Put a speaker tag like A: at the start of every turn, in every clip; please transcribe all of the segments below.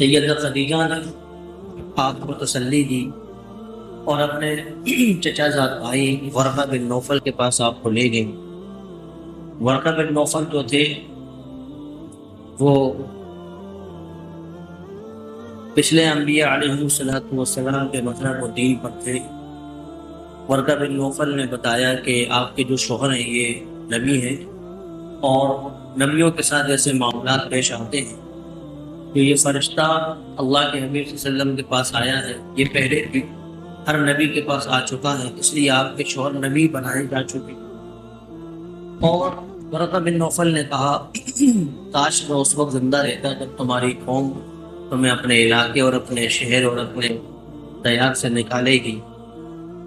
A: سیدہ خدیجہ نے آپ کو تسلی دی اور اپنے چچا زاد بھائی ورقہ بن نوفل کے پاس آپ کو لے گئے۔ ورقہ بن نوفل جو تھے وہ پچھلے انبیاء علیہ السلام کے مطلب و دین پر تھے۔ ورقہ بن نوفل نے بتایا کہ آپ کے جو شوہر ہیں یہ نبی ہیں اور نبیوں کے ساتھ ایسے معاملات پیش آتے ہیں کہ یہ فرشتہ اللہ کے حبیب صلی اللہ علیہ وسلم کے پاس آیا ہے، یہ پہلے بھی ہر نبی کے پاس آ چکا ہے، اس لیے آپ کے شوہر نبی بنائے جا چکے۔ اور ورقہ بن نوفل نے کہا کاش میں اس وقت زندہ رہتا جب تمہاری قوم تمہیں اپنے علاقے اور اپنے شہر اور اپنے دیار سے نکالے گی،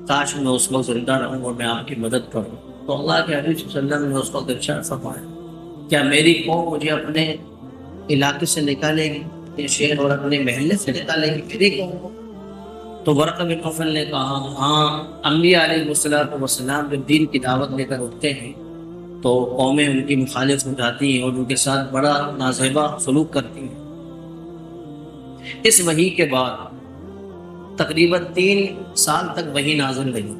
A: کاش میں اس وقت زندہ رہوں اور میں آپ کی مدد کروں۔ تو اللہ کے حبیب صلی اللہ علیہ وسلم نے اس وقت ارشاد فرمایا کیا میری قوم مجھے اپنے علاقے سے نکالے گی، اپنے شہر اور اپنے محلے سے نکالے گی میری قوم کو؟ تو ورقہ بن نوفل نے کہا ہاں، انبیاء علیہ السلام جب دین کی دعوت لے کر اٹھتے ہیں تو قومیں ان کی مخالف ہو جاتی ہیں اور ان کے ساتھ بڑا نازیبا سلوک کرتی ہیں۔ اس وحی کے بعد تقریباً 3 سال تک وحی نازل رہی۔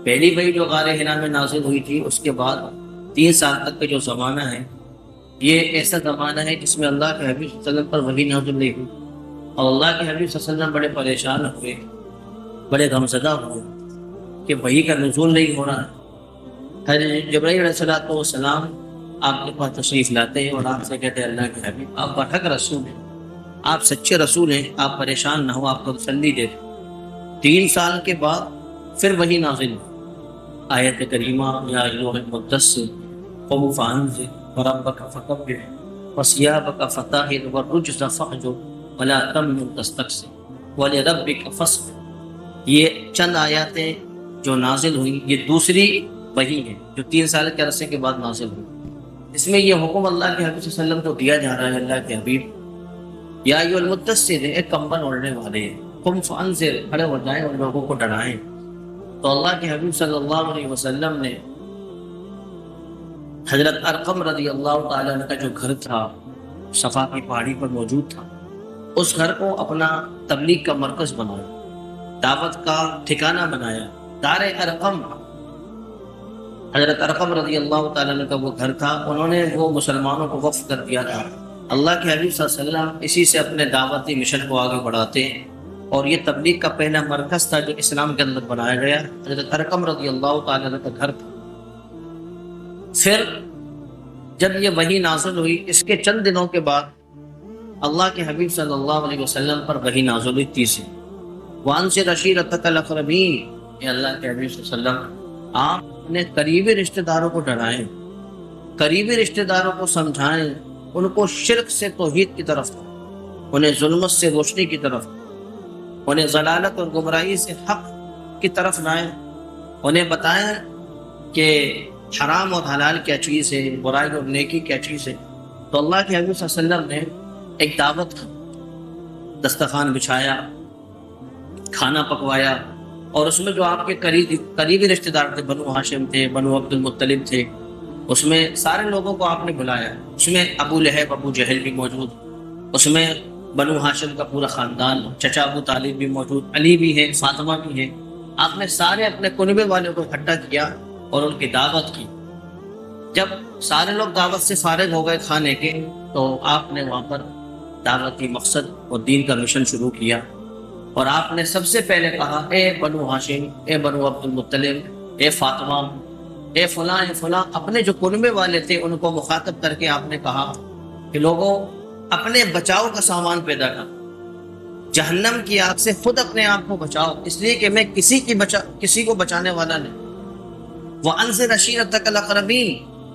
A: پہلی وحی جو غار حرا میں نازل ہوئی تھی، اس کے بعد 3 سال تک کا جو زمانہ ہے یہ ایسا زمانہ ہے جس میں اللہ کے حبیب صلی اللہ علیہ وسلم پر وحی نازل نہیں ہوئی، اور اللہ کے حبیب صلی اللہ علیہ وسلم بڑے پریشان ہوئے، بڑے غمزدہ ہوئے کہ وحی کا نزول نہیں ہو رہا ہے۔ حضرت جبرائیل علیہ السلام آپ کے پاس تشریف لاتے ہیں اور آپ سے کہتے ہیں اللہ کے حبیب آپ برحق رسول ہیں، آپ سچے رسول ہیں، آپ پریشان نہ ہو، آپ کو تسلی دے دیں۔ 3 سال کے بعد پھر وحی نازل ہوئی، آیت کریمہ یا ایھا المدثر قم فانذر وربک فکبر وثیابک فطہر والرجز فاہجر ولا تمنن تستکثر ولربک فاصبر۔ یہ چند آیاتیں جو نازل ہوئی یہ دوسری وحی ہے جو 3 سال کے عرصے کے بعد نازل ہوئی۔ اس میں یہ حکم اللہ کے حبیب صلی اللہ علیہ وسلم کو دیا جا رہا ہے، اللہ کے حبیب یا ایھا المدثر ایک کمبل اوڑھنے والے ہیں، قم فانذر کھڑے ہو جائیں اور لوگوں کو ڈرائیں۔ تو اللہ کے حبیب صلی اللہ علیہ وسلم نے حضرت ارقم رضی اللہ تعالیٰ عنہ کا جو گھر تھا صفا کی پہاڑی پر موجود تھا، اس گھر کو اپنا تبلیغ کا مرکز بنایا، دعوت کا ٹھکانہ بنایا، دار ارقم۔ حضرت ارقم رضی اللہ تعالیٰ عنہ کا وہ گھر تھا، انہوں نے وہ مسلمانوں کو وقف کر دیا تھا۔ اللہ کے حبیب صلی اللہ علیہ وسلم اسی سے اپنے دعوتی مشن کو آگے بڑھاتے ہیں، اور یہ تبلیغ کا پہلا مرکز تھا جو اسلام کے اندر بنایا گیا، حضرت ارقم رضی اللہ تعالیٰ عنہ کا گھر تھا۔ پھر جب یہ وحی نازل ہوئی، اس کے چند دنوں کے بعد اللہ کے حبیب صلی اللہ علیہ وسلم پر وحی نازل ہوئی تیسری، وانذر عشیرتک الاقربین۔ اے اللہ کے حبیب صلی اللہ علیہ وسلم آپ اپنے قریبی رشتہ داروں کو ڈرائیں، قریبی رشتہ داروں کو سمجھائیں، ان کو شرک سے توحید کی طرف، انہیں ظلمت سے روشنی کی طرف، انہیں ضلالت اور گمراہی سے حق کی طرف لائیں، انہیں بتائیں کہ حرام اور حلال کیا چیز ہے، برائی اور نیکی کیا چیز ہے۔ تو اللہ کے حبیب صلی اللہ علیہ وسلم نے ایک دعوت کا دسترخوان بچھایا، کھانا پکوایا، اور اس میں جو آپ کے قریبی رشتہ دار تھے، بنو ہاشم تھے، بنو عبد المطلب تھے، اس میں سارے لوگوں کو آپ نے بلایا۔ اس میں ابو لہب ابو جہل بھی موجود، اس میں بنو ہاشم کا پورا خاندان، چچا ابو طالب بھی موجود، علی بھی ہے، فاطمہ بھی ہے۔ آپ نے سارے اپنے کنبے والوں کو اکٹھا کیا اور ان کی دعوت کی۔ جب سارے لوگ دعوت سے فارغ ہو گئے کھانے کے، تو آپ نے وہاں پر دعوتی مقصد اور دین کا مشن شروع کیا، اور آپ نے سب سے پہلے کہا اے بنو ہاشم، اے بنو عبد المطلب، اے فاطمہ، اے فلاں اے فلاں، اپنے جو کنبے والے تھے ان کو مخاطب کر کے آپ نے کہا کہ لوگوں اپنے بچاؤ کا سامان پیدا کر، جہنم کی آگ سے خود اپنے آپ کو بچاؤ، اس لیے کہ میں کسی کو بچانے والا نہیں۔ وَأَنذِرْ عَشِيرَتَكَ الْأَقْرَبِينَ،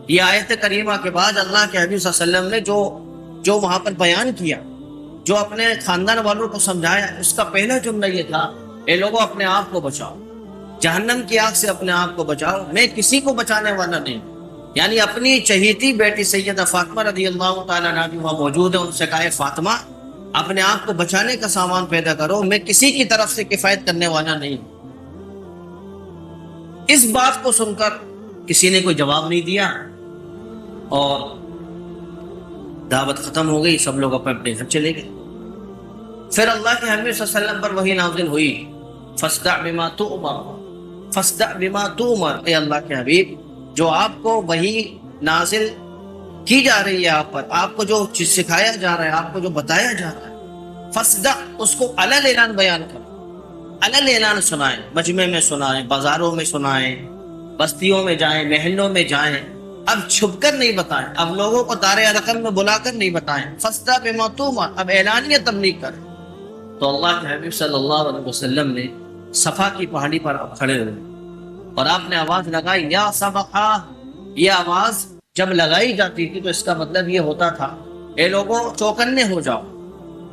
A: یہ آیت کریمہ کے بعد اللہ کے حبیب صلی اللہ علیہ وسلم نے جو وہاں پر بیان کیا، جو اپنے خاندان والوں کو سمجھایا، اس کا پہلا جملہ یہ تھا اے لوگوں اپنے آپ کو بچاؤ، جہنم کی آگ سے اپنے آپ کو بچاؤ، میں کسی کو بچانے والا نہیں۔ یعنی اپنی چہیتی بیٹی سیدہ فاطمہ رضی اللہ تعالیٰ عنہا بھی وہاں موجود ہے، ان سے کہا فاطمہ اپنے آپ کو بچانے کا سامان پیدا کرو، میں کسی کی طرف سے کفایت کرنے والا نہیں۔ اس بات کو سن کر کسی نے کوئی جواب نہیں دیا، اور دعوت ختم ہو گئی، سب لوگ اپنے اپنے گھر چلے گئے۔ پھر اللہ کے حبیب صلی اللہ علیہ وسلم پر وحی نازل ہوئی، فاصدع بما تؤمر، فاصدع بما تؤمر، اے اللہ کے حبیب جو آپ کو وحی نازل کی جا رہی ہے، آپ کو جو چیز سکھایا جا رہا ہے، آپ کو جو بتایا جا رہا ہے، فاصدع، اس کو علل اعلان بیان کرو، علل اعلان سنائیں، مجمع میں سنائیں، بازاروں میں سنائیں، بستیوں میں جائیں، محلوں میں جائیں، اب چھپ کر نہیں بتائیں، اب لوگوں کو دار ارقم میں بلا کر نہیں بتائیں، فاصدع بما تؤمر، اب اعلانیہ تبلیغ کریں۔ تو اللہ کے حبیب صلی اللہ علیہ وسلم نے صفا کی پہاڑی پر اب کھڑے ہوئے اور آپ نے آواز لگائی، یا صبحا، یہ آواز جب لگائی جاتی تھی تو اس کا مطلب یہ ہوتا تھا، اے لوگوں چوکنے ہو جاؤ،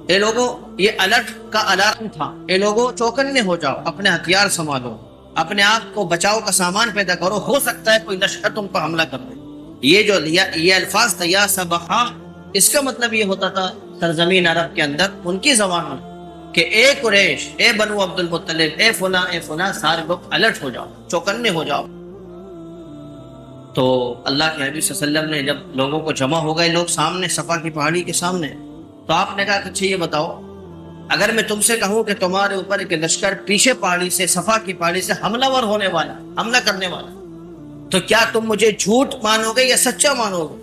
A: اے لوگوں، یہ الرٹ کا الارم تھا، اے لوگوں چوکنے ہو جاؤ، اپنے ہتھیار سنبھالو، اپنے آپ کو بچاؤ کا سامان پیدا کرو، ہو سکتا ہے کوئی لشکر تم پر حملہ کر دے۔ یہ الفاظ تھا یا صبحا، اس کا مطلب یہ ہوتا تھا سرزمین عرب کے اندر ان کی زبان میں کہ اے قریش، اے بنو عبد المطلب، اے فلاں، سارے لوگ الرٹ ہو جاؤ، چوکنے ہو جاؤ۔ تو اللہ کے حبیب صلی اللہ علیہ وسلم نے جب لوگوں کو جمع ہو گئے لوگ سامنے صفا کی پہاڑی کے سامنے، تو آپ نے کہا کہ اچھا یہ بتاؤ، اگر میں تم سے کہوں کہ تمہارے اوپر ایک لشکر پیچھے پہاڑی سے، صفا کی پہاڑی سے حملہ ور ہونے والا، حملہ کرنے والا، تو کیا تم مجھے جھوٹ مانو گے یا سچا مانو گے؟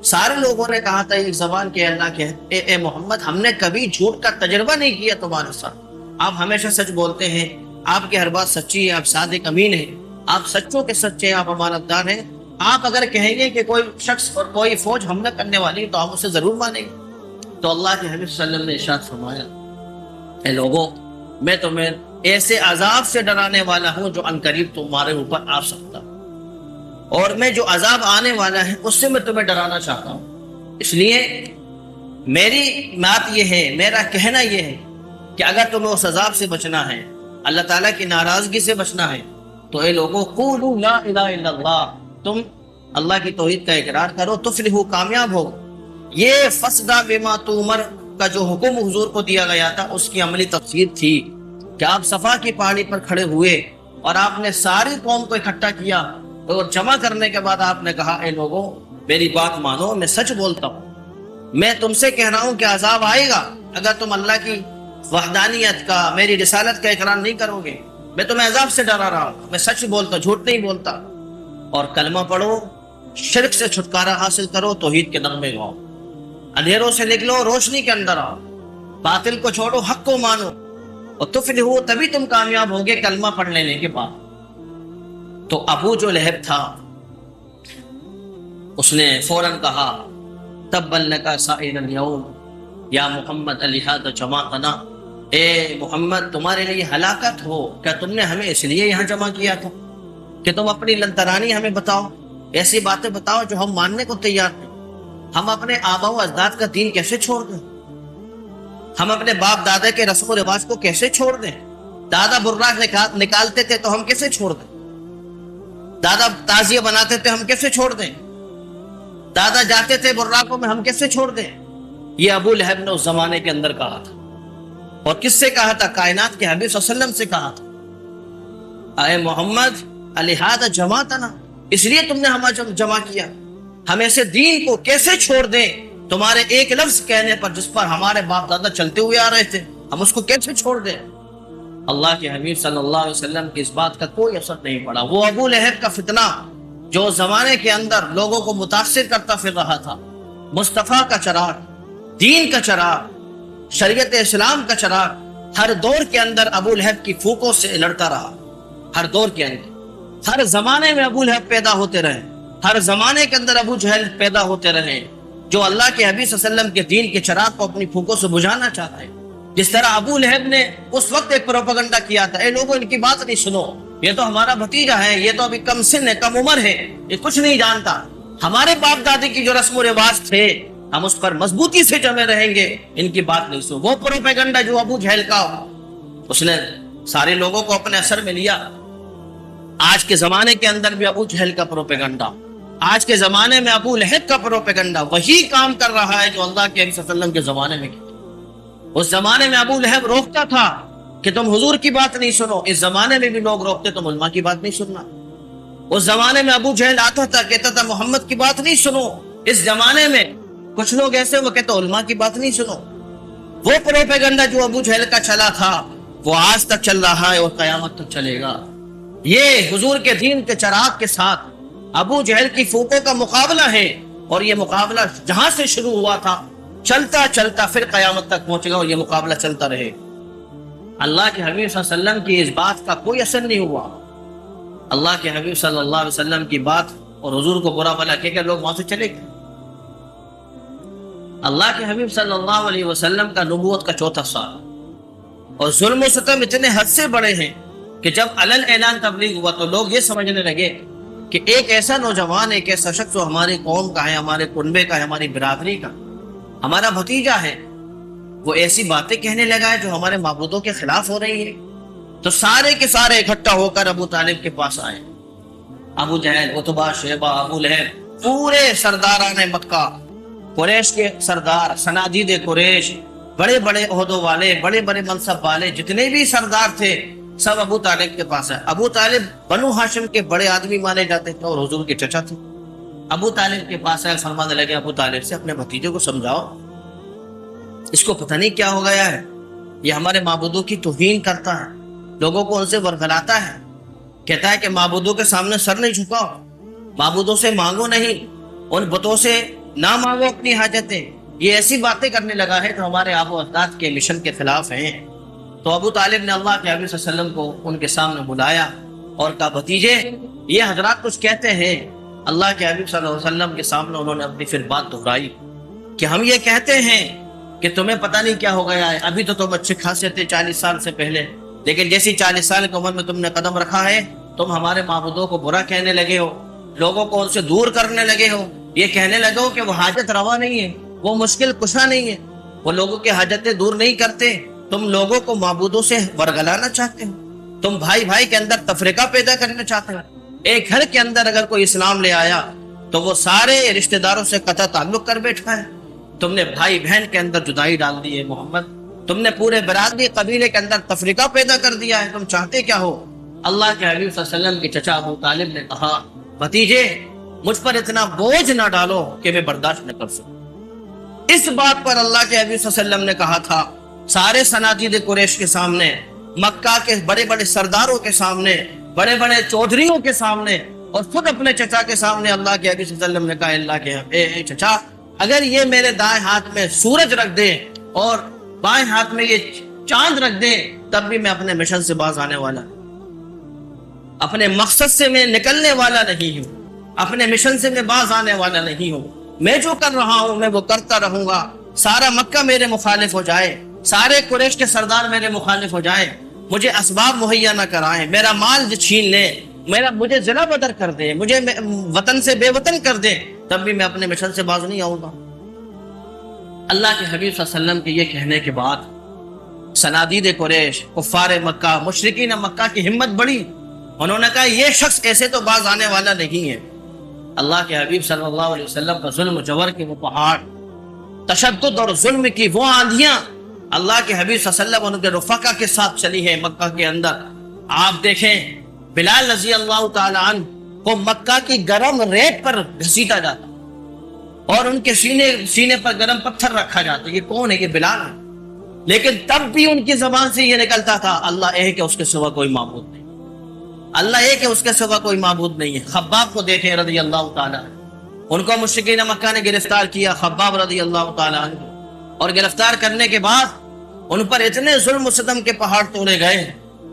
A: سارے لوگوں نے کہا تھا ایک زبان کے، اللہ کے اے محمد، ہم نے کبھی جھوٹ کا تجربہ نہیں کیا تمہارے ساتھ، آپ ہمیشہ سچ بولتے ہیں، آپ کی ہر بات سچی ہے، آپ صادق امین ہیں، آپ سچوں کے سچے ہیں، آپ امانت دار ہیں، آپ اگر کہیں گے کہ کوئی شخص اور کوئی فوج حملہ کرنے والی تو آپ اسے ضرور مانیں گے۔ تو اللہ کے حبیب صلی اللہ علیہ وسلم نے ارشاد فرمایا، اے لوگوں، میں تمہیں ایسے عذاب سے ڈرانے والا ہوں جو عنقریب تمہارے اوپر آ سکتا، اور میں جو عذاب آنے والا ہے اس سے میں تمہیں ڈرانا چاہتا ہوں۔ اس لیے میری بات یہ ہے، میرا کہنا یہ ہے کہ اگر تمہیں اس عذاب سے بچنا ہے، اللہ تعالیٰ کی ناراضگی سے بچنا ہے، تو اے لوگوں، قولوا لا الہ الا اللہ، تم اللہ کی توحید کا اقرار کرو، تفلحوا، کامیاب ہو۔ یہ فاصدع بما تؤمر کا جو حکم حضور کو دیا گیا تھا اس کی عملی تفسیر تھی کہ آپ صفا کی پہاڑی پر کھڑے ہوئے اور آپ نے ساری قوم کو اکٹھا کیا، اور جمع کرنے کے بعد آپ نے کہا، اے لوگوں میری بات مانو، میں سچ بولتا ہوں، میں تم سے کہہ رہا ہوں کہ عذاب آئے گا اگر تم اللہ کی وحدانیت کا، میری رسالت کا اقرار نہیں کرو گے، میں تمہیں عذاب سے ڈرا رہا ہوں، میں سچ بولتا ہوں، جھوٹ نہیں بولتا۔ اور کلمہ پڑھو، شرک سے چھٹکارا حاصل کرو، توحید کے نغمے گاؤ، اندھیروں سے نکلو، روشنی کے اندر آؤ، باطل کو چھوڑو، حق کو مانو، اور تفلحوا، تبھی تم کامیاب ہوگے کلمہ پڑھ لینے کے بعد۔ تو ابو جو لہب تھا اس نے فوراً کہا، تبا لک سائر الیوم یا محمد الہذا جمعتنا، اے محمد تمہارے لیے ہلاکت ہو، کیا تم نے ہمیں اس لیے یہاں جمع کیا تھا کہ تم اپنی لنترانی ہمیں بتاؤ، ایسی باتیں بتاؤ جو ہم ماننے کو تیار نہیں؟ ہم اپنے آبا و اجداد کا دین کیسے چھوڑ دیں؟ ہم اپنے باپ دادا کے رسم و رواج کو کیسے چھوڑ دیں؟ دادا براق نکالتے تھے تو ہم کیسے چھوڑ دیں؟ دادا تعزیہ بناتے تھے، ہم کیسے چھوڑ دیں؟ دادا جاتے تھے براقوں میں، ہم کیسے چھوڑ دیں؟ یہ ابو لہب نے اس زمانے کے اندر کہا تھا، اور کس سے کہا تھا؟ کائنات کے حبیب صلی اللہ علیہ وسلم سے کہا تھا، اے محمد الہذا جمعتنا، اس لیے تم نے ہمیں جمع کیا، ہم ایسے دین کو کیسے چھوڑ دیں تمہارے ایک لفظ کہنے پر جس پر ہمارے باپ دادا چلتے ہوئے آ رہے تھے، ہم اس کو کیسے چھوڑ دیں؟ اللہ کے حبیب صلی اللہ علیہ وسلم کی اس بات کا کوئی اثر نہیں پڑا۔ وہ ابو لہب کا فتنہ جو زمانے کے اندر لوگوں کو متاثر کرتا پھر رہا تھا، مصطفیٰ کا چراغ، دین کا چراغ، شریعت اسلام کا چراغ، ہر دور کے اندر ابو لہب کی پھوکوں سے لڑتا رہا، ہر دور کے اندر، ہر زمانے میں ابو لہب پیدا ہوتے رہے، ہر زمانے کے اندر ابو جہل پیدا ہوتے رہے، جو اللہ کے حبیب صلی اللہ علیہ وسلم کے دین کے چراغ کو اپنی پھوکوں سے بجھانا چاہتا ہے۔ جس طرح ابو لہب نے اس وقت ایک پروپیگنڈا کیا تھا، اے لوگوں ان کی بات نہیں سنو، یہ تو ہمارا بھتیجا ہے، یہ تو ابھی کم سن ہے، کم عمر ہے، یہ کچھ نہیں جانتا، ہمارے باپ دادی کی جو رسم و رواج تھے ہم اس پر مضبوطی سے جمے رہیں گے، ان کی بات نہیں سنو۔ وہ پروپیگنڈا جو ابو جہل کا، اس نے سارے لوگوں کو اپنے اثر میں لیا۔ آج کے زمانے کے اندر بھی ابو جہل کا پروپیگنڈا، آج کے زمانے میں ابو لہب کا پروپیگنڈا وہی کام کر رہا ہے جو اللہ کے نبی صلی اللہ علیہ وسلم کے زمانے میں کیا۔ اس زمانے میں ابو لہب روکتا تھا کہ تم حضور کی بات نہیں سنو، اس زمانے میں بھی لوگ روکتے تم علماء کی بات نہیں سننا۔ اس زمانے میں ابو جہل آتا تھا کہتا تھا محمد کی بات نہیں سنو، اس زمانے میں کچھ لوگ ایسے وہ کہتے علماء کی بات نہیں سنو۔ وہ پروپیگنڈا جو ابو جہل کا چلا تھا وہ آج تک چل رہا ہے اور قیامت تک چلے گا۔ یہ حضور کے دین کے چراغ کے ساتھ ابو جہل کی فوقوں کا مقابلہ ہے، اور یہ مقابلہ جہاں سے شروع ہوا تھا چلتا چلتا پھر قیامت تک پہنچے گا، اور یہ مقابلہ چلتا رہے۔ اللہ کے حبیب صلی اللہ علیہ وسلم کی اس بات کا کوئی اثر نہیں ہوا۔ اللہ کے حبیب صلی اللہ علیہ وسلم کی بات اور حضور کو برا بھلا کہہ کر لوگ وہاں سے چلے گئے۔ اللہ کے حبیب صلی اللہ علیہ وسلم کا نبوت کا 4تھا سال، اور ظلم و ستم اتنے حد سے بڑے ہیں کہ جب علن اعلان تبلیغ ہوا تو لوگ یہ سمجھنے لگے کہ ایک ایسا نوجوان، ایک ایسا شخص جو ہماری قوم کا ہے، ہمارے کنبے کا ہے، ہماری برادری کا، ہمارا بھتیجا ہے، وہ ایسی باتیں کہنے لگا ہے جو ہمارے معبودوں کے خلاف ہو رہی ہے۔ تو سارے کے سارے اکٹھا ہو کر ابو طالب کے پاس آئے۔ ابو جہل، عتبہ، شیبہ، ابو لہب، پورے سرداران مکہ، قریش کے سردار، صنادید قریش، بڑے بڑے عہدوں والے، بڑے بڑے منصب والے، جتنے بھی سردار تھے سب ابو طالب کے پاس ہے۔ ابو طالب بنو ہاشم کے بڑے آدمی مانے جاتے تھے اور حضور کے چچا تھے۔ ابو طالب کے پاس ہے، فرمانے لگے ابو طالب سے اپنے بھتیجے کو سمجھاؤ، اس کو پتہ نہیں کیا ہو گیا ہے، یہ ہمارے معبودوں کی توہین کرتا ہے، لوگوں کو ان سے ورگلاتا ہے، کہتا ہے کہ معبودوں کے سامنے سر نہیں جھکاؤ، معبودوں سے مانگو نہیں، ان بتوں سے نہ مانگو اپنی حاجتیں، یہ ایسی باتیں کرنے لگا ہے جو ہمارے آبا و اجداد کے مشن کے خلاف ہیں۔ تو ابو طالب نے اللہ کے حبیب صلی اللہ علیہ وسلم کو ان کے سامنے بلایا اور کہا بھتیجے یہ حضرات کچھ کہتے ہیں۔ اللہ کے حبیب صلی اللہ علیہ وسلم کے سامنے انہوں نے اپنی پھر بات دہرائی کہ ہم یہ کہتے ہیں کہ تمہیں پتہ نہیں کیا ہو گیا ہے، ابھی تو تم اچھے خاصے تھے 40 سال سے پہلے، لیکن جیسی 40 سال کی عمر میں تم نے قدم رکھا ہے تم ہمارے معبودوں کو برا کہنے لگے ہو، لوگوں کو ان سے دور کرنے لگے ہو، یہ کہنے لگے ہو کہ وہ حاجت روا نہیں ہے، وہ مشکل کشا نہیں ہے، وہ لوگوں کی حاجتیں دور نہیں کرتے، تم لوگوں کو معبودوں سے ورگلانا چاہتے ہو، تم بھائی بھائی کے اندر تفریقہ پیدا کرنا چاہتے ہو۔ ایک گھر کے اندر اگر کوئی اسلام لے آیا تو وہ سارے رشتہ داروں سے قطع تعلق کر بیٹھا ہے، تم نے بھائی بہن کے اندر جدائی ڈال دی ہے محمد، تم نے پورے برادری قبیلے کے اندر تفریقہ پیدا کر دیا ہے، تم چاہتے کیا ہو؟ اللہ کے حبیب صلی اللہ علیہ وسلم کے چچا ابو طالب نے کہا بھتیجے مجھ پر اتنا بوجھ نہ ڈالو کہ میں برداشت نہ کر سکوں۔ اس بات پر اللہ کے حبیب صلی اللہ علیہ وسلم نے کہا تھا سارے صنادید قریش کے سامنے، مکہ کے بڑے بڑے سرداروں کے سامنے، بڑے بڑے چودھریوں کے سامنے، اور خود اپنے چچا کے سامنے اللہ کے حبیب صلی اللہ علیہ وسلم نے کہا اللہ کے اے چچا اگر یہ میرے دائیں ہاتھ میں سورج رکھ دے اور بائیں ہاتھ میں یہ چاند رکھ دے تب بھی میں اپنے مشن سے باز آنے والا، اپنے مقصد سے میں نکلنے والا نہیں ہوں، اپنے مشن سے میں باز آنے والا نہیں ہوں، میں جو کر رہا ہوں میں وہ کرتا رہوں گا، سارا مکہ میرے مخالف ہو جائے، سارے قریش کے سردار میرے مخالف ہو جائے، مجھے اسباب مہیا نہ کرائیں، میرا مال چھین لیں، مجھے ضلع بدر کر دیں، مجھے وطن سے بے وطن کر دیں، تب بھی میں اپنے مشن سے باز نہیں آؤں گا۔ اللہ کے حبیب صلی اللہ علیہ وسلم کے یہ کہنے کے بعد صنادید قریش، کفار مکہ، مشرکین مکہ کی ہمت بڑھی، انہوں نے کہا یہ شخص ایسے تو باز آنے والا نہیں ہے۔ اللہ کے حبیب صلی اللہ علیہ وسلم کا ظلم و جور کے وہ پہاڑ، تشدد اور ظلم کی وہ آندھیاں اللہ کے حبیب صلی اللہ علیہ وسلم ان کے رفقا کے ساتھ چلی ہے مکہ کے اندر۔ آپ دیکھیں بلال رضی اللہ تعالی عنہ کو مکہ کی گرم ریت پر گھسیٹا جاتا اور ان کے سینے پر گرم پتھر رکھا جاتا، یہ کون ہے؟ یہ بلال ہے، لیکن تب بھی ان کی زبان سے یہ نکلتا تھا اللہ ایک ہے، اس کے سوا کوئی معبود نہیں، اللہ ایک ہے، اس کے سوا کوئی معبود نہیں ہے۔ خباب کو دیکھیں رضی اللہ تعالیٰ، ان کو مشرکین مکہ نے گرفتار کیا، خباب رضی اللہ تعالیٰ عنہ، اور گرفتار کرنے کے بعد ان پر اتنے ظلم و ستم کے پہاڑ توڑے گئے،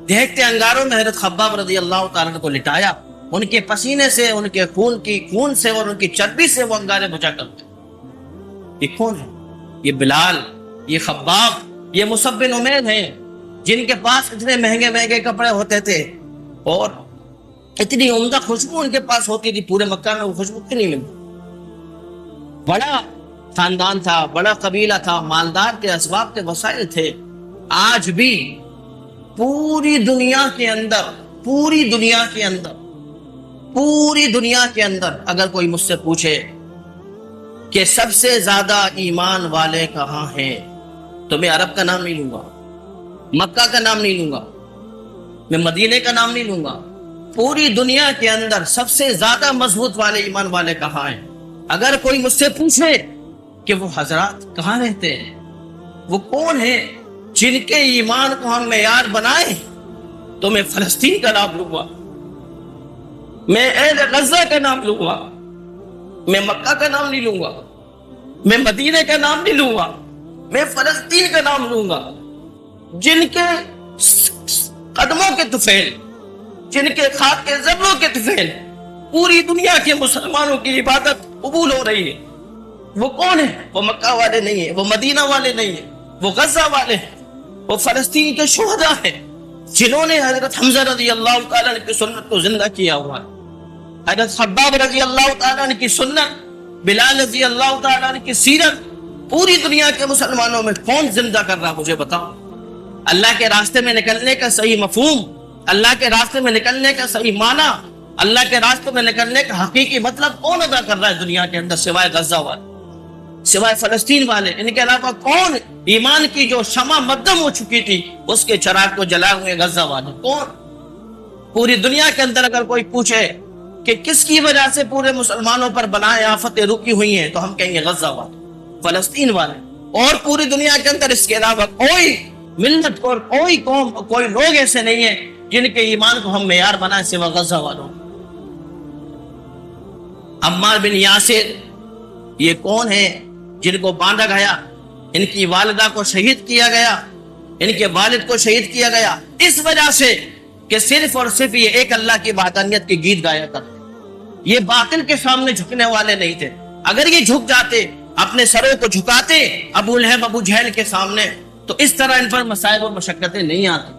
A: دیکھتے انگاروں میں حضرت خباب رضی اللہ تعالیٰ عنہ کو لٹایا، ان کے پسینے سے، ان کے خون سے اور ان کی چربی سے وہ انگارے بجھا کرتے۔ یہ کون ہے؟ یہ بلال، یہ خباب، یہ مصعب بن عمیر ہیں، جن کے پاس اتنے مہنگے مہنگے کپڑے ہوتے تھے اور اتنی عمدہ خوشبو ان کے پاس ہوتی تھی، پورے مکہ میں وہ خوشبو کی نہیں ملتی۔ بڑا خاندان تھا، بڑا قبیلہ تھا، مالدار کے اسباب کے وسائل تھے۔ آج بھی پوری دنیا کے اندر اگر کوئی مجھ سے پوچھے کہ سب سے زیادہ ایمان والے کہاں ہیں تو میں عرب کا نام نہیں لوں گا، مکہ کا نام نہیں لوں گا، میں مدینے کا نام نہیں لوں گا۔ پوری دنیا کے اندر سب سے زیادہ مضبوط والے ایمان والے کہاں ہیں؟ اگر کوئی مجھ سے پوچھے کہ وہ حضرات کہاں رہتے ہیں وہ کون ہے جن کے ایمان کو ہم معیار بنائیں تو میں فلسطین کا نام لوں گا، میں اہل غزہ کا نام لوں گا، میں مکہ کا نام نہیں لوں گا، میں مدینہ کا نام نہیں لوں گا، میں فلسطین کا نام لوں گا، جن کے قدموں کے طفیل، جن کے خاک کے ذروں کے طفیل پوری دنیا کے مسلمانوں کی عبادت قبول ہو رہی ہے۔ وہ کون ہے؟ وہ مکہ والے نہیں ہیں، وہ مدینہ والے نہیں ہیں، وہ غزہ والے ہیں، وہ فلسطین کے شہداء ہیں جنہوں نے حضرت حمزہ رضی اللہ تعالیٰ عنہ کی سنت کو زندہ کیا ہوا ہے، حضرت خباب رضی اللہ تعالیٰ عنہ کی سنت، بلال رضی اللہ تعالیٰ عنہ کی سیرت پوری دنیا کے مسلمانوں میں کون زندہ کر رہا مجھے بتاؤ۔ اللہ کے راستے میں نکلنے کا صحیح مفہوم، اللہ کے راستے میں نکلنے کا صحیح معنی، اللہ کے راستے میں نکلنے کا حقیقی مطلب کون ادا کر رہا ہے دنیا کے اندر سوائے غزہ والے، سوائے فلسطین والے؟ ان کے علاوہ کون ایمان کی جو شمع مدھم ہو چکی تھی اس کے چراغ کو جلائے ہوئے غزہ والے کون؟ پوری دنیا کے اندر اگر کوئی پوچھے کہ کس کی وجہ سے پورے مسلمانوں پر بلائیں آفتیں رکی ہوئی ہیں تو ہم کہیں گے غزہ والے، فلسطین والے، اور پوری دنیا کے اندر اس کے علاوہ کوئی ملت اور کوئی قوم، کوئی لوگ ایسے نہیں ہیں جن کے ایمان کو ہم معیار بنائیں سوا غزہ والوں۔ عمار بن یاسر یہ کون ہے جن کو باندھا گیا، ان کی والدہ کو شہید کیا گیا، ان کے والد کو شہید کیا گیا اس وجہ سے کہ صرف اور صرف یہ ایک اللہ کی وحدانیت کے گیت گایا کرتے، یہ باطل کے سامنے جھکنے والے نہیں تھے۔ اگر یہ جھک جاتے، اپنے سروں کو جھکاتے ابو لہب ابو جہل کے سامنے، تو اس طرح ان پر مسائل اور مشقتیں نہیں آتی۔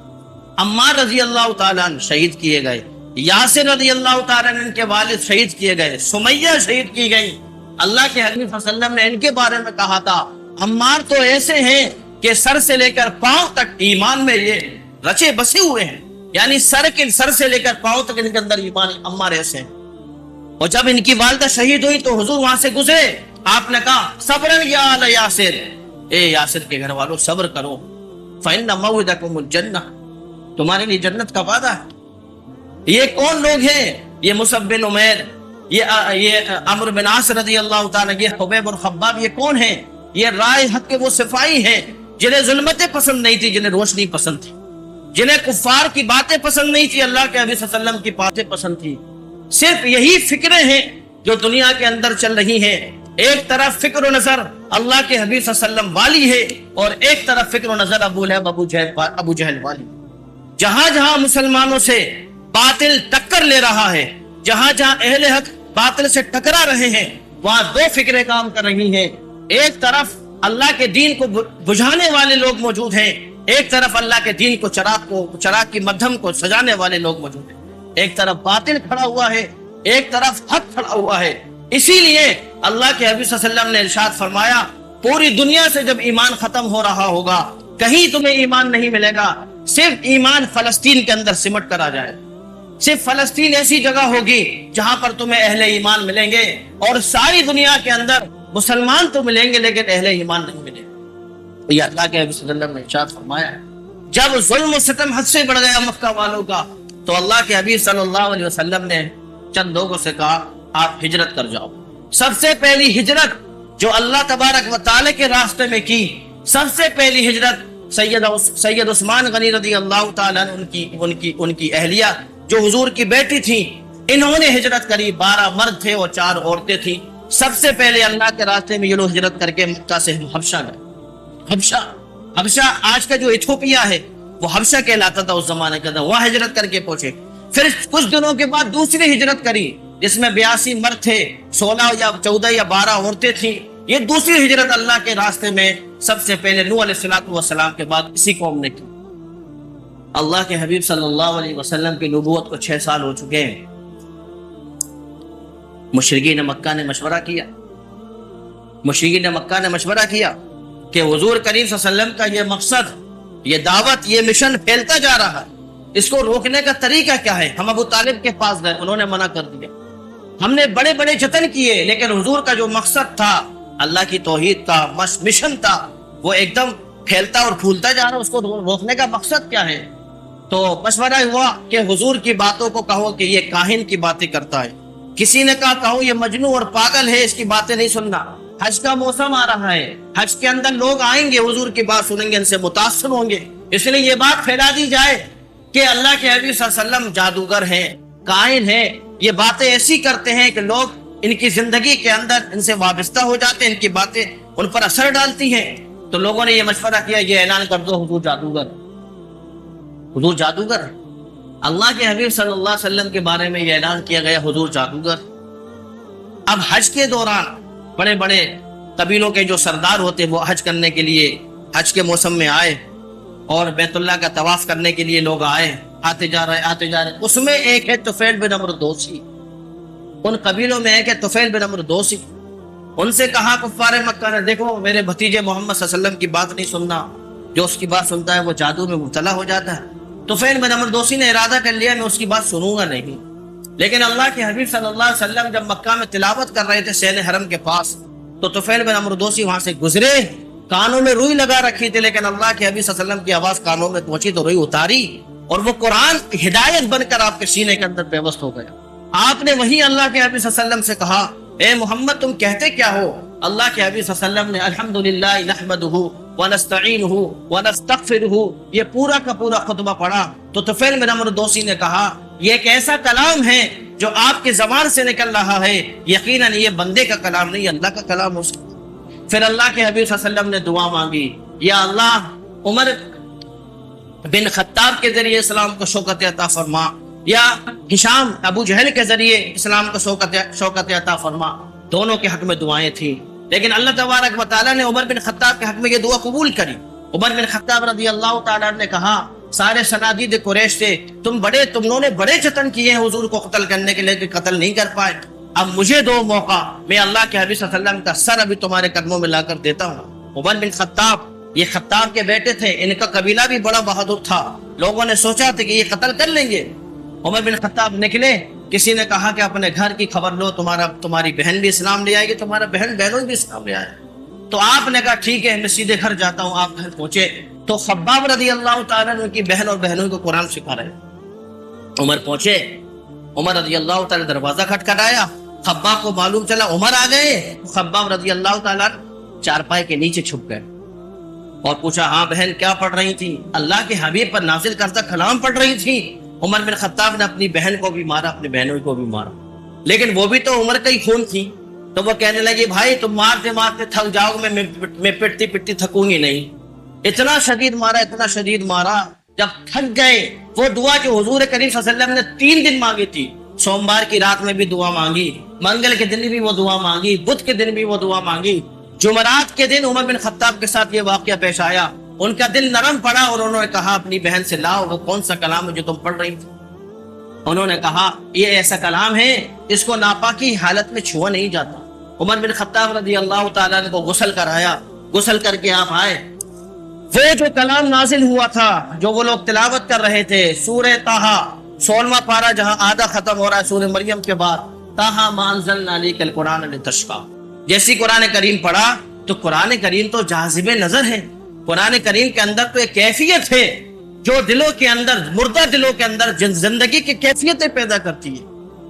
A: عمار رضی اللہ تعالیٰ عنہ شہید کیے گئے، یاسر رضی اللہ تعالیٰ عنہ ان کے والد شہید کیے گئے، سمیہ شہید کی گئی۔ اللہ کے حبیب صلی اللہ علیہ وسلم نے ان کے بارے میں کہا تھا عمار تو ایسے ہیں کہ سر سے لے کر پاؤں تک ایمان میں یہ رچے بسے ہوئے ہیں، یعنی سر سے لے کر پاؤں تک ان کے اندر ایمان، عمار ایسے ہیں۔ اور جب ان کی والدہ شہید ہوئی تو حضور وہاں سے گزرے، آپ نے کہا صبرن یا آل یاسر، اے یاسر کے گھر والوں صبر کرو، فإن موعدکم الجنہ، تمہارے لیے جنت کا وعدہ ہے۔ یہ کون لوگ ہیں؟ یہ مصعب بن عمیر، یہ عمرو بن عاص رضی اللہ تعالیٰ، یہ حبیب اور خباب، یہ کون ہیں؟ یہ رائے حق کے وہ سپاہی ہیں جنہیں ظلمتیں پسند نہیں تھی، جنہیں روشنی پسند تھی، جنہیں کفار کی باتیں پسند نہیں تھی، اللہ کے حبیب صلی اللہ علیہ وسلم کی باتیں پسند تھی۔ صرف یہی فکریں ہیں جو دنیا کے اندر چل رہی ہیں، ایک طرف فکر و نظر اللہ کے حبیب صلی اللہ علیہ وسلم والی ہے اور ایک طرف فکر و نظر ابو لہب ابو جہل والی۔ جہاں جہاں مسلمانوں سے باطل ٹکر لے رہا ہے، جہاں جہاں اہل حق باطل سے ٹکرا رہے ہیں، وہاں دو فکریں کام کر رہی ہیں، ایک طرف اللہ کے دین کو بجھانے والے لوگ موجود ہیں، ایک طرف اللہ کے دین کو چراغ کی مدھم کو سجانے والے لوگ موجود ہیں۔ ایک طرف باطل کھڑا ہوا ہے، ایک طرف حق کھڑا ہوا ہے۔ اسی لیے اللہ کے حبیب صلی اللہ علیہ وسلم نے ارشاد فرمایا پوری دنیا سے جب ایمان ختم ہو رہا ہوگا کہیں تمہیں ایمان نہیں ملے گا، صرف ایمان فلسطین کے اندر سمٹ کر آ جائے، صرف فلسطین ایسی جگہ ہوگی جہاں پر تمہیں اہل ایمان ملیں گے، اور ساری دنیا کے اندر مسلمان تو ملیں گے لیکن اہل ایمان نہیں ملیں گے۔ یہ اللہ کے حبیب صلی اللہ علیہ وسلم نے ارشاد فرمایا ہے۔ جب ظلم و ستم حد سے بڑھ گیا مکہ والوں کا تو اللہ کے حبیب صلی اللہ علیہ وسلم نے چند لوگوں سے کہا آپ ہجرت کر جاؤ۔ سب سے پہلی ہجرت جو اللہ تبارک و تعالی کے راستے میں کی، سب سے پہلی ہجرت سید عثمان غنی رضی اللہ تعالیٰ ان کی اہلیہ جو حضور کی بیٹی تھی، انہوں نے ہجرت کری۔ 12 مرد تھے اور 4 عورتیں تھیں۔ سب سے پہلے اللہ کے راستے میں یہ لوگ ہجرت کر کے مکہ سے حبشہ گئے۔ حبشہ آج کا جو ایتھوپیا ہے وہ حبشہ کہلاتا تھا اس زمانے کے اندر، وہاں ہجرت کر کے پہنچے۔ پھر کچھ دنوں کے بعد دوسری ہجرت کری جس میں 82 مرد تھے، 16 یا 14 یا 12 عورتیں تھیں۔ یہ دوسری ہجرت اللہ کے راستے میں سب سے پہلے نوح علیہ السلام کے بعد اسی قوم نے کی۔ اللہ کے حبیب صلی اللہ علیہ وسلم کی نبوت کو 6 سال ہو چکے ہیں۔ مشرکین مکہ نے مشورہ کیا کہ حضور کریم صلی اللہ علیہ وسلم کا یہ مقصد، یہ دعوت، یہ مشن پھیلتا جا رہا ہے، اس کو روکنے کا طریقہ کیا ہے؟ ہم ابو طالب کے پاس گئے، انہوں نے منع کر دیا۔ ہم نے بڑے بڑے جتن کیے لیکن حضور کا جو مقصد تھا، اللہ کی توحید کا مشن تھا، وہ ایک دم پھیلتا اور پھولتا جا رہا، اس کو روکنے کا مقصد کیا ہے؟ تو مشورہ ہوا کہ حضور کی باتوں کو کہو کہ یہ کاہن کی باتیں کرتا ہے، کسی نے کہا کہو یہ مجنون اور پاگل ہے، اس کی باتیں نہیں سننا، حج کا موسم آ رہا ہے، حج کے اندر لوگ آئیں گے، حضور کی بات سنیں گے، ان سے متاثر ہوں گے، اس لیے یہ بات پھیلا دی جائے کہ اللہ کے حبیب صلی اللہ علیہ وسلم جادوگر ہیں، کاہن ہیں، یہ باتیں ایسی کرتے ہیں کہ لوگ ان کی زندگی کے اندر ان سے وابستہ ہو جاتے ہیں، ان کی باتیں ان پر اثر ڈالتی ہیں۔ تو لوگوں نے یہ مشورہ کیا، یہ اعلان کر دو حضور جادوگر، حضور جادوگر۔ اللہ کے حبیب صلی اللہ علیہ وسلم کے بارے میں یہ اعلان کیا گیا، حضور جادوگر۔ اب حج کے دوران بڑے بڑے قبیلوں کے جو سردار ہوتے وہ حج کرنے کے لیے حج کے موسم میں آئے اور بیت اللہ کا طواف کرنے کے لیے لوگ آتے جا رہے۔ اس میں ایک ہے طفیل بن عمرو دوسی، ان قبیلوں میں ایک ہے طفیل بن عمرو دوسی۔ ان سے کہا کفار مکہ نے، دیکھو میرے بھتیجے محمد صلی اللہ علیہ وسلم کی بات نہیں سننا، جو اس کی بات سنتا ہے وہ جادو میں مبتلا ہو جاتا ہے۔ طفیل بن عمرو دوسی نے ارادہ کر لیا میں اس کی بات سنوں گا نہیں، لیکن اللہ کے حبیب صلی اللہ علیہ وسلم جب مکہ میں تلاوت کر رہے تھے سین حرم کے پاس، تو طفیل بن عمرو دوسی وہاں سے گزرے، کانوں میں روئی لگا رکھی تھی، لیکن اللہ کے حبیب صلی اللہ علیہ وسلم کی آواز کانوں میں پہنچی تو روئی اتاری اور وہ قرآن ہدایت بن کر آپ کے سینے کے اندر پیوست ہو گیا۔ آپ نے وہی اللہ کے حبیب صلی اللہ علیہ وسلم سے کہا، اے محمد تم کہتے کیا ہو؟ اللہ کے حبیب صلی اللہ علیہ وسلم نے الحمدللہ نحمدہ ونستعینہ ونستغفرہ یہ پورا کا پورا خطبہ پڑھا۔ تو طفیل بن عمرو دوسی نے کہا، یہ ایک ایسا کلام ہے جو آپ کی زبان سے نکل رہا ہے، یقیناً یہ بندے کا کلام نہیں، اللہ کا کلام ہو سکتا۔ پھر اللہ کے حبیب صلی اللہ علیہ وسلم نے دعا مانگی، یا اللہ عمر بن خطاب کے ذریعے اسلام کو شوکت عطا فرما، یا ہشام ابو جہل کے ذریعے اسلام کو شوکت عطا فرما۔ دونوں کے حق میں دعائیں تھیں، لیکن اللہ تبارک و تعالیٰ نے عمر بن خطاب کے حق میں یہ دعا قبول کری۔ عمر بن خطاب رضی اللہ تعالیٰ نے کہا، سارے صنادید قریش سے تم نے بڑے جتن کیے ہیں حضور کو قتل کرنے کے لیے، قتل نہیں کر پائے، اب مجھے دو موقع، میں اللہ کے حبیب صلی اللہ علیہ وسلم کا سر ابھی تمہارے قدموں میں لا کر دیتا ہوں۔ عمر بن خطاب یہ خطاب کے بیٹے تھے، ان کا قبیلہ بھی بڑا بہادر تھا، لوگوں نے سوچا تھا کہ یہ قتل کر لیں گے۔ عمر بن خطاب نکلے، کسی نے کہا کہ اپنے گھر کی خبر لو، تمہاری بہن بھی اسلام لے آئے گی، تمہارا بہنوں بھی اسلام لے آئے۔ تو آپ نے کہا ٹھیک ہے میں سیدھے گھر جاتا ہوں۔ آپ گھر پہنچے تو خباب رضی اللہ تعالیٰ نے ان کی بہن اور بہنوں کو قرآن سکھا رہے۔ عمر پہنچے، عمر رضی اللہ تعالیٰ دروازہ کھٹکھٹایا، خباب کو معلوم چلا عمر آ گئے۔ خباب رضی اللہ تعالیٰ چارپائی کے نیچے چھپ گئے اور پوچھا، ہاں بہن کیا پڑھ رہی تھی؟ اللہ کے حبیب پر نازل کردہ کلام پڑھ رہی تھی۔ عمر بن خطاب نے اپنی بہن کو بھی مارا، اپنی بہنوں کو بھی مارا، لیکن وہ بھی تو عمر کا ہی خون تھی۔ تو وہ کہنے لگی، بھائی تم مارتے مارتے تھک جاؤ گے، میں پٹتی پٹتی تھکوں گی نہیں۔ اتنا شدید مارا، جب تھک گئے وہ دعا جو حضور کریم صلی اللہ علیہ وسلم نے 3 دن مانگی تھی، سوموار کی رات میں بھی دعا مانگی، منگل کے دن بھی وہ دعا مانگی، بدھ کے دن بھی وہ دعا مانگی، جمعرات کے دن عمر بن خطاب کے ساتھ یہ واقعہ پیش آیا، ان کا دل نرم پڑا اور انہوں نے کہا اپنی بہن سے لاؤ وہ کون سا کلام ہے جو تم پڑھ رہی تھی؟ انہوں نے کہا یہ ایسا کلام ہے اس کو ناپاکی حالت میں چھوا نہیں جاتا۔ عمر بن خطاب رضی اللہ تعالیٰ نے کو غسل کرایا، غسل کر کے آپ آئے، وہ جو کلام نازل ہوا تھا جو وہ لوگ تلاوت کر رہے تھے، سورہ طٰہٰ 16واں پارہ جہاں آدھا ختم ہو رہا ہے سورہ مریم کے بعد، طٰہٰ مَا أَنزَلْنَا عَلَيْكَ الْقُرْآنَ لِتَشْقَىٰ، جیسی قرآن کریم پڑھا تو قرآن کریم تو جاذب نظر ہے، قرآن کریم کے اندر تو ایک کیفیت ہے جو دلوں کے اندر، مردہ دلوں کے اندر زندگی کی کیفیتیں پیدا کرتی ہے۔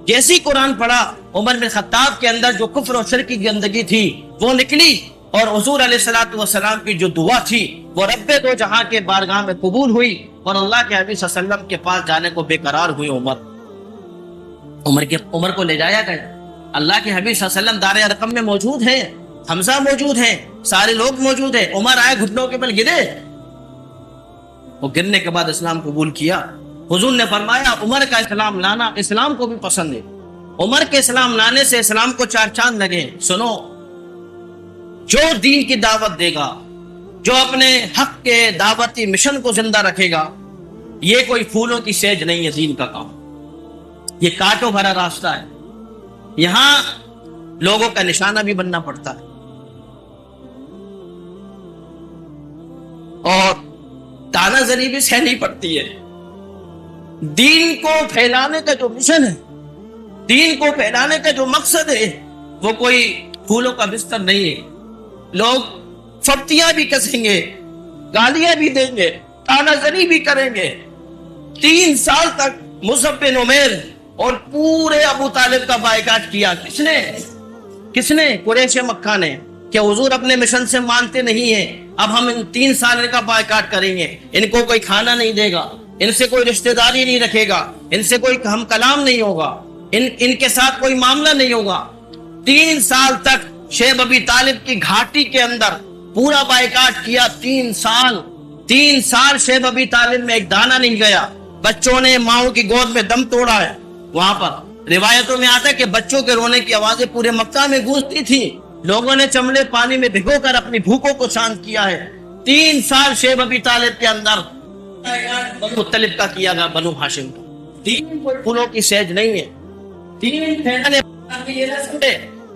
A: جیسی قرآن پڑھا عمر بن خطاب کے اندر جو کفر و شرک کی گندگی تھی وہ نکلی، اور حضور علیہ الصلوۃ والسلام کی جو دعا تھی وہ رب دو جہاں کے بارگاہ میں قبول ہوئی، اور اللہ کے حبیب صلی اللہ علیہ وسلم کے پاس جانے کو بے قرار ہوئی۔ عمر کو لے جایا گیا، اللہ کے حبیب صلی اللہ علیہ وسلم دار ارقم میں موجود ہیں، حمزہ موجود ہیں، سارے لوگ موجود ہیں۔ عمر آئے، گھٹنوں کے بل گرے، وہ گرنے کے بعد اسلام قبول کیا۔ حضور نے فرمایا عمر کا اسلام لانا اسلام کو بھی پسند ہے، عمر کے اسلام لانے سے اسلام کو 4 چاند لگے۔ سنو، جو دین کی دعوت دے گا، جو اپنے حق کے دعوتی مشن کو زندہ رکھے گا، یہ کوئی پھولوں کی سیج نہیں ہے، دین کا کام یہ کانٹوں بھرا راستہ ہے، یہاں لوگوں کا نشانہ بھی بننا پڑتا ہے، اور تانا زنی بھی سہنی پڑتی ہے۔ دین کو پھیلانے کا جو مشن ہے، دین کو پھیلانے کا جو مقصد ہے، وہ کوئی پھولوں کا بستر نہیں ہے۔ لوگ فبتیاں بھی کسیں گے، گالیاں بھی دیں گے، تانا زنی بھی کریں گے۔ 3 سال تک مصعب بن عمیر اور پورے ابو طالب کا بائیکاٹ کیا، کس نے؟ قریش مکہ نے۔ کہ حضور اپنے مشن سے مانتے نہیں ہیں، اب ہم ان 3 سال کا بائیکاٹ کریں گے، ان کو کوئی کھانا نہیں دے گا، ان سے کوئی رشتہ داری نہیں رکھے گا، ان سے کوئی ہم کلام نہیں ہوگا، ان کے ساتھ کوئی معاملہ نہیں ہوگا۔ 3 سال تک شیخ ابی طالب کی گھاٹی کے اندر پورا بائیکاٹ کیا۔ 3 سال شیخ ابی طالب میں ایک دانہ نہیں گیا۔ بچوں نے ماؤں کی گود میں دم توڑا ہے۔ وہاں پر روایتوں میں آتا ہے کہ بچوں کے رونے کی آوازیں پورے مکہ میں گونجتی تھی، لوگوں نے چمڑے پانی میں بھگو کر اپنی بھوکوں کو شانت کیا ہے۔ 3 سال شیخ ابی طالب کے اندر بنو مطلب کا کیا گیا، بنو ہاشم کا۔ 3 پھولوں کی سیج نہیں ہے، 3 پھیلانے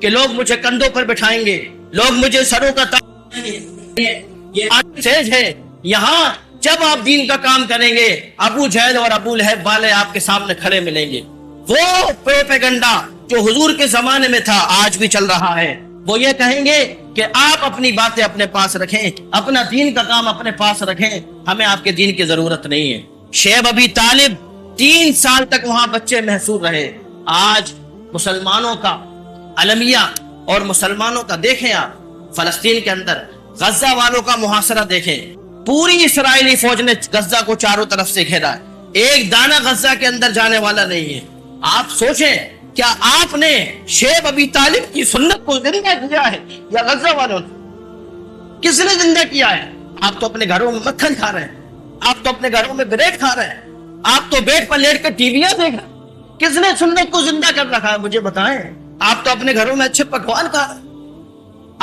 A: کہ لوگ مجھے کندھوں پر بٹھائیں گے، لوگ مجھے سروں کا تاج دیں گے۔ یہ سیج ہے، یہاں جب آپ دین کا کام کریں گے ابو جہل اور ابو لہب والے آپ کے سامنے کھڑے ملیں گے۔ وہ پروپیگنڈا جو حضور کے زمانے میں تھا آج بھی چل رہا ہے، وہ یہ کہیں گے کہ آپ اپنی باتیں اپنے پاس رکھیں، اپنا دین کا کام اپنے پاس رکھیں، ہمیں آپ کے دین کی ضرورت نہیں ہے۔ شیخ ابی طالب 3 سال تک وہاں بچے محصور رہے۔ آج مسلمانوں کا المیہ اور مسلمانوں کا دیکھیں، آپ فلسطین کے اندر غزہ والوں کا محاصرہ دیکھیں، پوری اسرائیلی فوج نے غزہ کو چاروں طرف سے گھیرا ہے، ایک دانہ غزہ کے اندر جانے والا نہیں ہے۔ آپ سوچیں، کیا آپ نے شیخ ابی طالب کی سنت کو زندہ کیا ہے یا غزہ والوں نے؟ کس نے زندہ کیا ہے؟ آپ تو اپنے گھروں میں مکھن کھا رہے ہیں، آپ تو اپنے گھروں میں بریڈ کھا رہے ہیں، آپ تو بیڈ پر لیٹ کر ٹی ویاں دیکھ رہے ہیں۔ کس نے سنت کو زندہ کر رکھا ہے مجھے بتائیں؟ آپ تو اپنے گھروں میں اچھے پکوان کھا رہے ہیں۔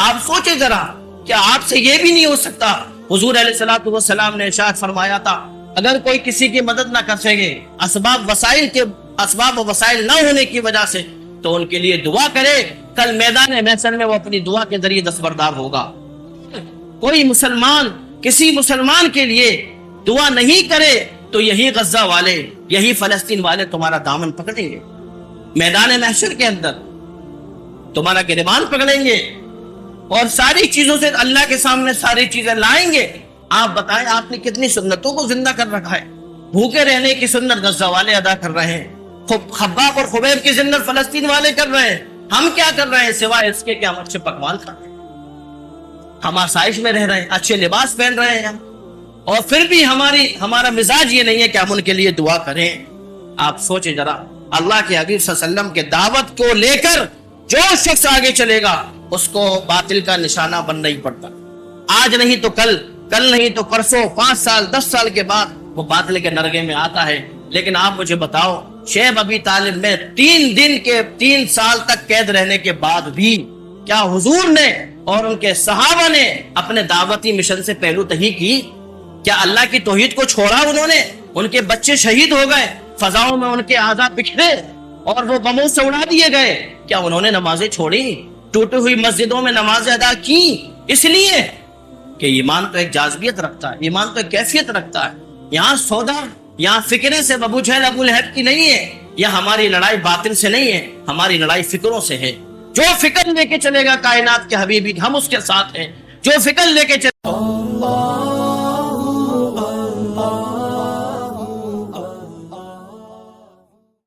A: آپ سوچیں ذرا، کیا آپ سے یہ بھی نہیں ہو سکتا؟ حضور علیہ الصلوۃ والسلام نے ارشاد فرمایا تھا، اگر کوئی کسی کی مدد نہ کر سکے اسباب و وسائل نہ ہونے کی وجہ سے، تو ان کے لیے دعا کرے، کل میدان محشر میں وہ اپنی دعا کے ذریعے دستبردار ہوگا۔ کوئی مسلمان کسی مسلمان کے لیے دعا نہیں کرے تو یہی غزہ والے، یہی فلسطین والے تمہارا دامن پکڑیں گے، میدان محشر کے اندر تمہارا گریبان پکڑیں گے اور ساری چیزوں سے اللہ کے سامنے ساری چیزیں لائیں گے۔ آپ بتائیں، آپ نے کتنی سنتوں کو زندہ کر رکھا ہے؟ بھوکے رہنے کی سنت غزہ والے ادا کر رہے ہیں، خباب اور خبیب کی سنت فلسطین والے کر رہے ہیں۔ ہم کیا کر رہے ہیں سوائے اس کے کہ ہم اچھے پکوان کھا رہے ہیں، ہم آسائش میں رہ رہے ہیں، اچھے لباس پہن رہے ہیں، اور پھر بھی ہمارا مزاج یہ نہیں ہے کہ ہم ان کے لیے دعا کریں۔ آپ سوچیں ذرا، اللہ کے حبیب صلی اللہ علیہ وسلم کے دعوت کو لے کر جو شخص آگے چلے گا اس کو باطل کا نشانہ بننا ہی پڑتا، آج نہیں تو کل نہیں تو پرسوں، 5 سال 10 سال کے بعد وہ باطل کے نرگے میں آتا ہے۔ لیکن آپ مجھے بتاؤ، شیخ ابی طالب میں 3 سال تک قید رہنے کے بعد بھی کیا حضور نے اور ان کے صحابہ نے اپنے دعوتی مشن سے پہلو تہی کی؟ کیا اللہ کی توحید کو چھوڑا انہوں نے؟ ان کے بچے شہید ہو گئے، فضاؤں میں ان کے اعضاء بکھرے اور وہ بموں سے اڑا دیے گئے، کیا انہوں نے نمازیں چھوڑی؟ ٹوٹی ہوئی مسجدوں میں نمازیں ادا کی؟ اس لیے کہ ایمان تو ایک جاذبیت رکھتا ہے، ایمان تو ایک کیفیت رکھتا ہے۔ یہاں سودا، یہاں فکریں سے ابو جہل ابو لہب کی نہیں ہے، یہ ہماری لڑائی باطن سے نہیں ہے، ہماری لڑائی فکروں سے ہے۔ جو فکر لے کے چلے گا کائنات کے حبیبی، ہم اس کے ساتھ ہیں۔ جو فکر لے کے چلے